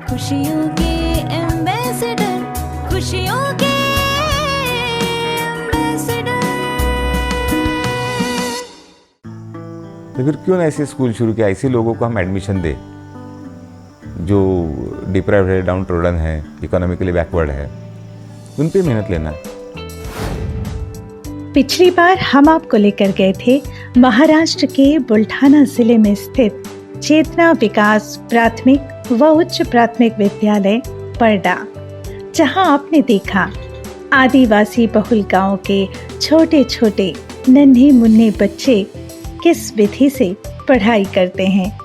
खुशियों के एम्बेसडर, खुशियों के एम्बेसडर। तो फिर क्यों ना ऐसे स्कूल शुरू किया, ऐसे लोगों को हम एडमिशन दें जो डिप्राइव्ड है, डाउन ट्रोडन है, इकोनॉमिकली बैकवर्ड है, उन पे मेहनत लेना। पिछली बार हम आपको लेकर गए थे महाराष्ट्र के बुल्ढाना जिले में स्थित चेतना विकास प्राथमिक व उच्च प्राथमिक विद्यालय परडा, जहां आपने देखा आदिवासी बहुल गांव के छोटे छोटे नन्हे मुन्ने बच्चे किस विधि से पढ़ाई करते हैं।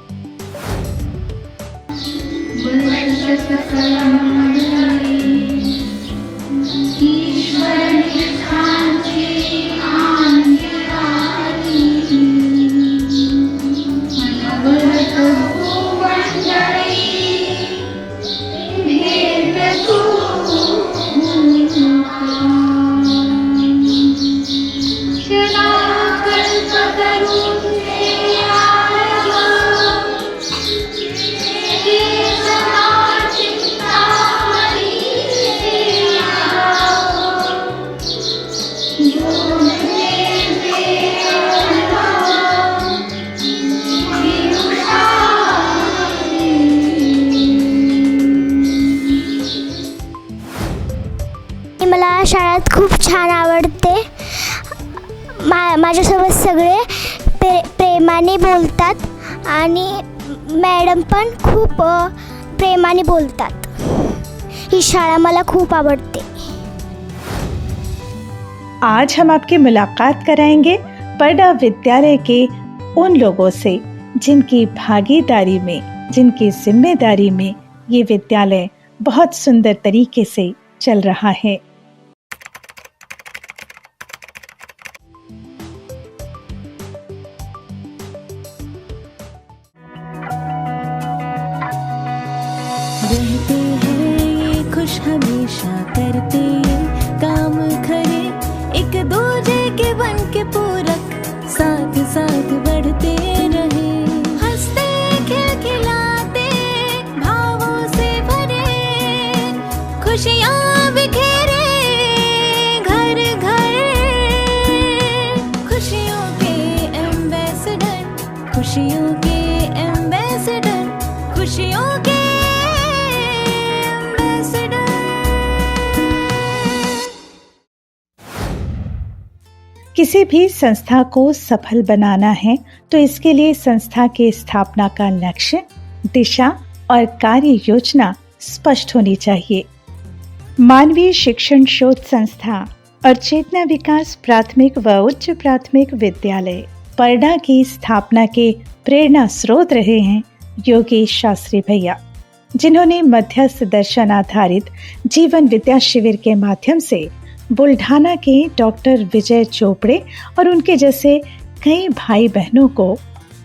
मला शाळेत खूप छान आवडते। माझ्यासोबत सगळे प्रेमाने बोलतात आणि मॅडम पण खूप प्रेमाने बोलतात। ही शाळा मला खूप आवडते। आज हम आपकी मुलाकात कराएंगे परडा विद्यालय के उन लोगों से जिनकी भागीदारी में, जिनकी जिम्मेदारी में ये विद्यालय बहुत सुंदर तरीके से चल रहा है। रहते हैं ये खुश हमेशा, करते ये काम खरे, एक दूजे के बन के पूरक, साथ साथ बढ़ते रहे, हंसते खिलखिलाते भावों से भरे, खुशियाँ बिखेरे घर घर, खुशियों के एम्बेसडर, खुशियों के एम्बेसडर, खुशियों के किसी भी संस्था को सफल बनाना है तो इसके लिए संस्था के स्थापना का लक्ष्य, दिशा और कार्य योजना स्पष्ट होनी चाहिए। मानवीय शिक्षण शोध संस्था और चेतना विकास प्राथमिक व उच्च प्राथमिक विद्यालय परडा की स्थापना के प्रेरणा स्रोत रहे हैं योगेश शास्त्री भैया, जिन्होंने मध्यस्थ दर्शन आधारित जीवन विद्या शिविर के माध्यम से बुल्ढाना के डॉक्टर विजय चोपड़े और उनके जैसे कई भाई बहनों को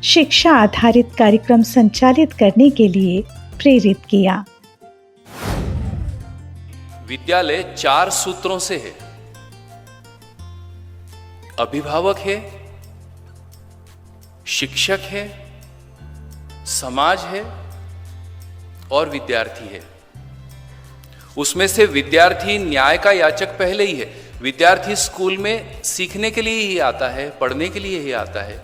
शिक्षा आधारित कार्यक्रम संचालित करने के लिए प्रेरित किया। विद्यालय 4 सूत्रों से है। अभिभावक है, शिक्षक है, समाज है और विद्यार्थी है। उसमें से विद्यार्थी न्याय का याचक पहले ही है। विद्यार्थी स्कूल में सीखने के लिए ही आता है, पढ़ने के लिए ही आता है।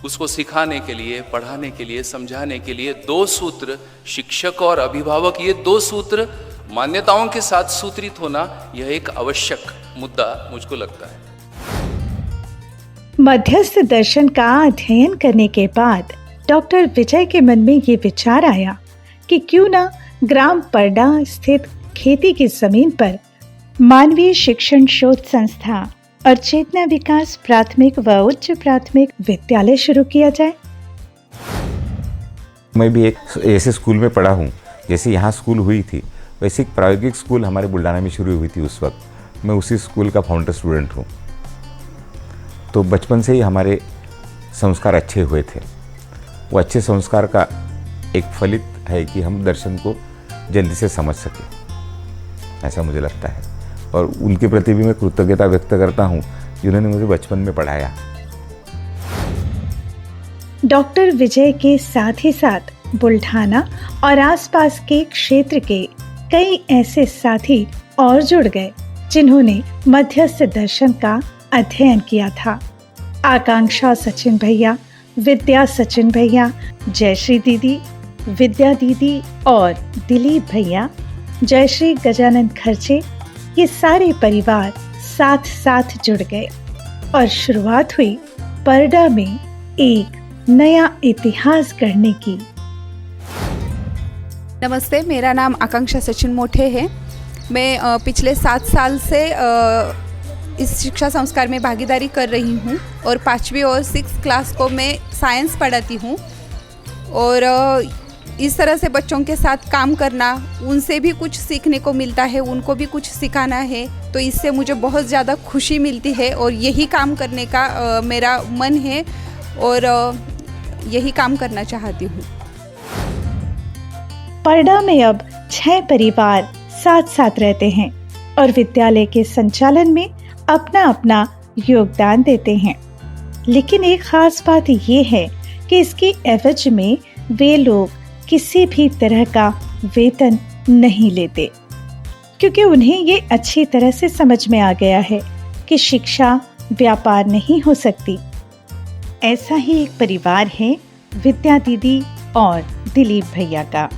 उसको सिखाने के लिए, पढ़ाने के लिए, समझाने के लिए 2 सूत्र, शिक्षक और अभिभावक, ये 2 सूत्र मान्यताओं के साथ सूत्रित होना, यह एक आवश्यक मुद्दा मुझको लगता है। मध्यस्थ दर्शन का अध्ययन करने के बाद डॉक्टर विजय के मन में ये विचार आया कि क्यों ना ग्राम परडा स्थित खेती की जमीन पर मानवीय शिक्षण शोध संस्था और चेतना विकास प्राथमिक व उच्च प्राथमिक विद्यालय शुरू किया जाए। मैं भी एक ऐसे स्कूल में पढ़ा हूँ, जैसे यहाँ स्कूल हुई थी वैसे एक प्रायोगिक स्कूल हमारे बुल्ढाना में शुरू हुई थी। उस वक्त मैं उसी स्कूल का फाउंडर स्टूडेंट हूँ। तो बचपन से ही हमारे संस्कार अच्छे हुए थे। वो अच्छे संस्कार का एक फलित है कि हम दर्शन को जल्दी से समझ सकें, ऐसा मुझे लगता है। और उनके प्रति भी मैं कृतज्ञता व्यक्त करता हूँ जिन्होंने मुझे बचपन में पढ़ाया। डॉक्टर विजय के साथ ही साथ बुल्ढाना और आसपास के क्षेत्र के कई ऐसे साथी और जुड़ गए जिन्होंने मध्यस्थ दर्शन का अध्ययन किया था। आकांक्षा सचिन भैया, विद्या सचिन भैया, जयश्री दीदी, विद्या दीदी और दिलीप भैया, जयश्री गजानन खर्चे, ये सारे परिवार साथ साथ जुड़ गए और शुरुआत हुई परडा में एक नया इतिहास गढ़ने की। नमस्ते, मेरा नाम आकांक्षा सचिन मोठे है। मैं पिछले 7 साल से इस शिक्षा संस्कार में भागीदारी कर रही हूँ और 5वीं और 6th क्लास को मैं साइंस पढ़ाती हूँ। और इस तरह से बच्चों के साथ काम करना, उनसे भी कुछ सीखने को मिलता है, उनको भी कुछ सिखाना है, तो इससे मुझे बहुत ज़्यादा खुशी मिलती है और यही काम करने का मेरा मन है और यही काम करना चाहती हूँ। परडा में अब 6 परिवार साथ साथ रहते हैं और विद्यालय के संचालन में अपना अपना योगदान देते हैं। लेकिन एक खास बात ये है कि इसकी एवज में वे लोग किसी भी तरह का वेतन नहीं लेते, क्योंकि उन्हें ये अच्छी तरह से समझ में आ गया है कि शिक्षा व्यापार नहीं हो सकती। ऐसा ही एक परिवार है विद्या दीदी और दिलीप भैया का,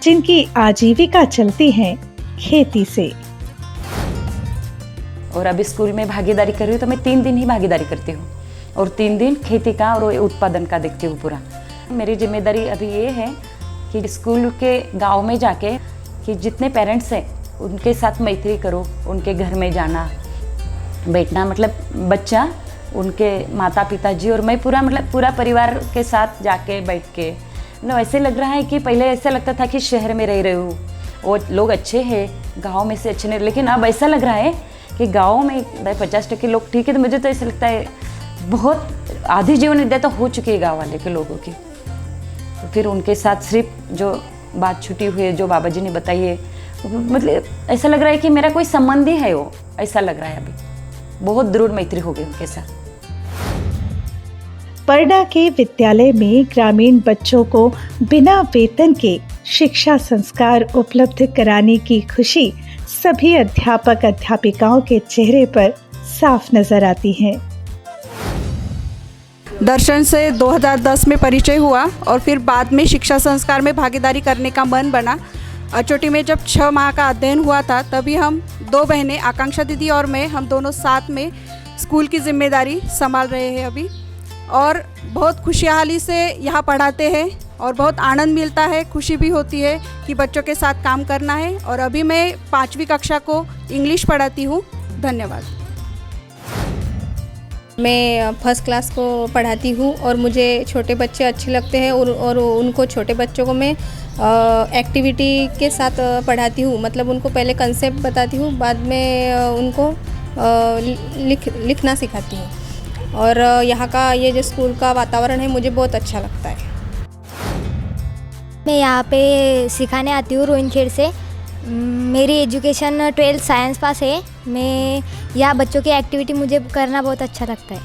जिनकी आजीविका चलती है खेती से। और अभी स्कूल में भागीदारी कर रही हूँ तो मैं 3 दिन ही भागीदारी करती हूँ और 3 दिन खेती का और उत्पादन का देखती हूँ पूरा। मेरी जिम्मेदारी अभी ये है कि स्कूल के गांव में जाके कि जितने पेरेंट्स हैं उनके साथ मैत्री करो, उनके घर में जाना बैठना, मतलब बच्चा, उनके माता पिताजी और मैं पूरा परिवार के साथ जाके बैठ के ऐसे लग रहा है कि पहले ऐसा लगता था कि शहर में रह रही हूँ और लोग अच्छे हैं, गांव में से अच्छे नहीं, लेकिन अब ऐसा लग रहा है कि गांव में 50% लोग ठीक है। तो मुझे तो ऐसा लगता है बहुत आधी जीवन विद्या तो हो चुकी है गाँव वाले के लोगों की। तो फिर उनके साथ सिर्फ जो बात छुटी हुई है, जो बाबा जी ने बताई है, मतलब ऐसा लग रहा है कि मेरा कोई संबंध ही है, वो ऐसा लग रहा है। अभी बहुत दृढ़ मैत्री हो गई उनके साथ। परडा के विद्यालय में ग्रामीण बच्चों को बिना वेतन के शिक्षा संस्कार उपलब्ध कराने की खुशी सभी अध्यापक अध्यापिकाओं के चेहरे पर साफ नजर आती है। दर्शन से 2010 में परिचय हुआ और फिर बाद में शिक्षा संस्कार में भागीदारी करने का मन बना। अचोटी में जब 6 माह का अध्ययन हुआ था, तभी हम 2 बहनें, आकांक्षा दीदी और मैं, हम दोनों साथ में स्कूल की जिम्मेदारी संभाल रहे हैं अभी। और बहुत खुशहाली से यहाँ पढ़ाते हैं और बहुत आनंद मिलता है, खुशी भी होती है कि बच्चों के साथ काम करना है। और अभी मैं 5वीं कक्षा को इंग्लिश पढ़ाती हूँ। धन्यवाद। मैं 1st क्लास को पढ़ाती हूँ और मुझे छोटे बच्चे अच्छे लगते हैं और उनको, छोटे बच्चों को मैं एक्टिविटी के साथ पढ़ाती हूँ। मतलब उनको पहले कंसेप्ट बताती हूँ, बाद में उनको लिखना सिखाती हूँ। और यहाँ का ये जो स्कूल का वातावरण है मुझे बहुत अच्छा लगता है। मैं यहाँ पे सिखाने आती हूँ रोइनखेड़ से। मेरी एजुकेशन 12th साइंस पास है। मैं यहाँ बच्चों की एक्टिविटी मुझे करना बहुत अच्छा लगता है।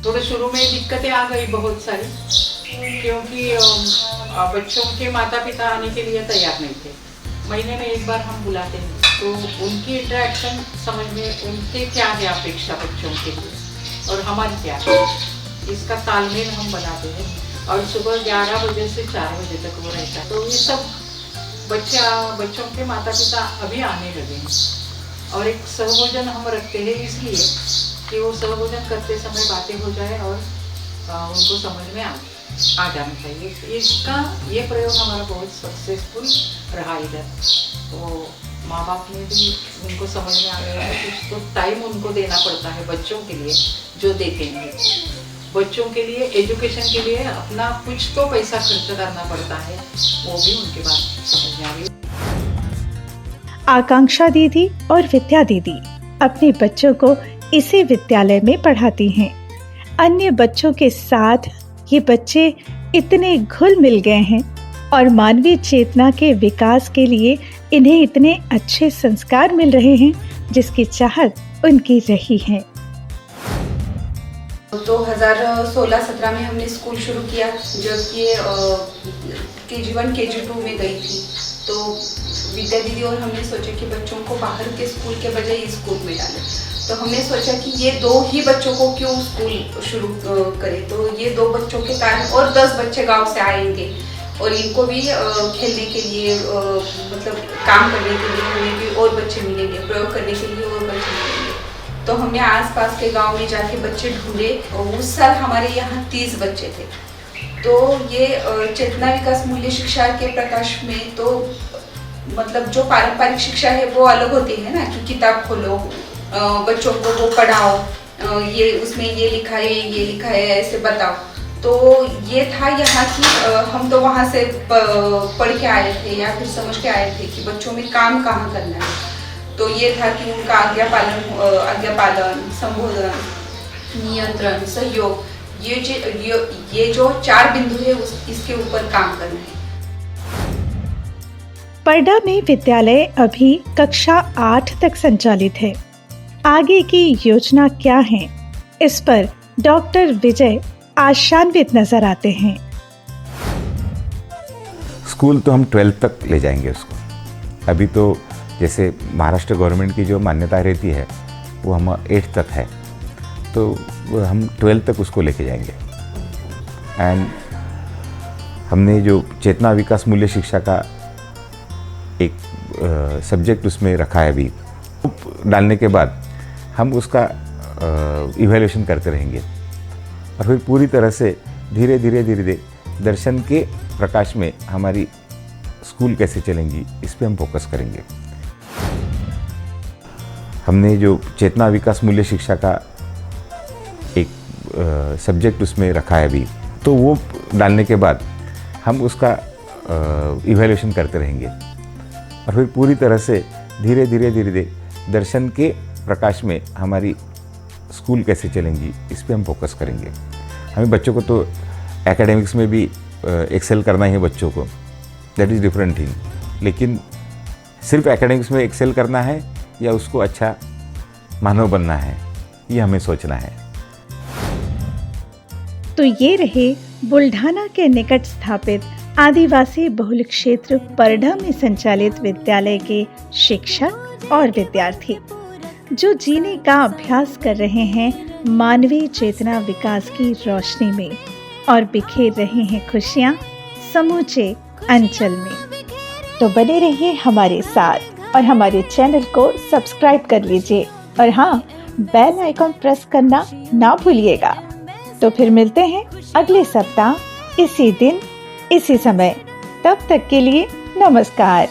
थोड़े शुरू में दिक्कतें आ गई बहुत सारी, क्योंकि बच्चों के माता पिता आने के लिए तैयार नहीं थे। महीने में एक बार हम बुलाते हैं, तो उनकी इंटरेक्शन समझ में, उनके क्या है अपेक्षा बच्चों के लिए और हमारी क्या है, इसका तालमेल हम बनाते हैं। और सुबह 11 बजे से 4 बजे तक वो रहता है। तो ये सब बच्चों के माता पिता अभी आने लगे हैं। और एक सहभोजन हम रखते हैं इसलिए कि वो सहभोजन करते समय बातें हो जाए और उनको समझ में आ जाना चाहिए। ये प्रयोग हमारा बहुत सक्सेसफुल रहा इधर। तो माँ बाप ने भी उनको समझ में आ गया है। कुछ तो टाइम उनको देना पड़ता है बच्चों के लिए, जो देते हैं बच्चों के लिए, एजुकेशन के लिए अपना कुछ तो पैसा खर्च करना पड़ता है, वो भी उनके बात समझ में आ गई। आकांक्षा दीदी और विद्या दीदी अपने बच्चों को इसी विद्यालय में पढ़ाती हैं। अन्य बच्चों के साथ ये बच्चे इतने घुल मिल गए हैं और मानवीय चेतना के विकास के लिए इन्हें इतने अच्छे संस्कार मिल रहे हैं, जिसकी चाहत उनकी रही है। 2016-17 में हमने स्कूल शुरू किया, जब ये KG1 KG2 में गई थी। तो विद्या दीदी और हमने सोचा कि बच्चों को बाहर के स्कूल के बजाय इस स्कूल में डालें। तो हमने सोचा कि ये 2 ही बच्चों को क्यों स्कूल शुरू करें। तो ये 2 बच्चों के कारण और 10 बच्चे गांव से आएंगे और इनको भी खेलने के लिए मतलब काम करने के लिए हमें भी और बच्चे मिलेंगे, प्रयोग करने के लिए और बच्चे मिलेंगे। तो हमने आसपास के गांव में जाके बच्चे ढूंढे और उस साल हमारे यहाँ 30 बच्चे थे। तो ये चेतना विकास मूल्य शिक्षा के प्रकाश में तो मतलब जो पारंपरिक शिक्षा है वो अलग होती है ना, कि किताब खोलो, बच्चों को वो पढ़ाओ, ये उसमें ये लिखा है ऐसे बताओ। तो ये था यहाँ की हम तो वहाँ से पढ़ के आए थे या फिर समझ के आए थे कि बच्चों में काम कहाँ करना है। तो ये था कि उनका आज्ञा पालन, संबोधन, नियंत्रण, सहयोग, ये जो 4 बिंदु है इसके ऊपर काम करना है। परडा में विद्यालय अभी कक्षा 8 तक संचालित है। आगे की योजना क्या है, इस पर डॉक्टर विजय आशान्वित नजर आते हैं। स्कूल तो हम 12th तक ले जाएंगे उसको। अभी तो जैसे महाराष्ट्र गवर्नमेंट की जो मान्यता रहती है वो हम 8th तक है, तो हम 12th तक उसको लेके जाएंगे। एंड हमने जो चेतना विकास मूल्य शिक्षा का एक सब्जेक्ट उसमें रखा है अभी, डालने के बाद हम उसका इवैल्यूएशन करते रहेंगे और फिर पूरी तरह से धीरे धीरे दर्शन के प्रकाश में हमारी स्कूल कैसे चलेंगी इस पे हम फोकस करेंगे। हमने जो चेतना विकास मूल्य शिक्षा का एक सब्जेक्ट उसमें रखा है अभी, तो वो डालने के बाद हम उसका इवैल्यूएशन करते रहेंगे और फिर पूरी तरह से धीरे धीरे दर्शन के प्रकाश में हमारी स्कूल कैसे चलेंगी इस पे हम फोकस करेंगे। हमें बच्चों को तो एकेडमिक्स में भी एक्सेल करना ही है बच्चों को, दैट इज़ डिफरेंट थिंग। लेकिन सिर्फ एकेडमिक्स में एक्सेल करना है या उसको अच्छा मानव बनना है, ये हमें सोचना है। तो ये रहे बुल्ढाना के निकट स्थापित आदिवासी बहुल क्षेत्र परडा में संचालित विद्यालय के शिक्षक और विद्यार्थी, जो जीने का अभ्यास कर रहे हैं मानवीय चेतना विकास की रोशनी में और बिखेर रहे हैं खुशियां समूचे अंचल में। तो बने रहिए हमारे साथ और हमारे चैनल को सब्सक्राइब कर लीजिए और हाँ, बेल आइकॉन प्रेस करना ना भूलिएगा। तो फिर मिलते हैं अगले सप्ताह इसी दिन इसी समय। तब तक के लिए नमस्कार।